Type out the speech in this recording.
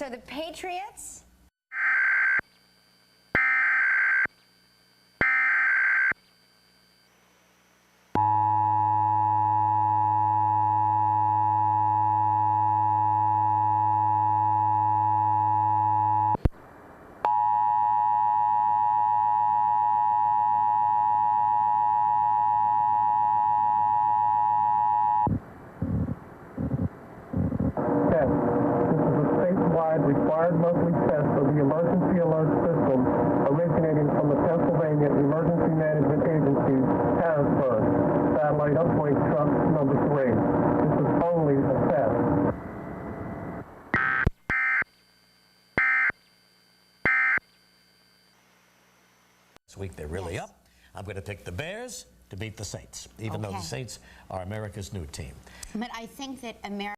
So the Patriots. Required monthly test of the emergency alert system originating from the Pennsylvania Emergency Management Agency, Harrisburg. Satellite uplink truck number 3. This is only a test. This week they're really up. I'm going to pick the Bears to beat the Saints, even though the Saints are America's new team. But I think that America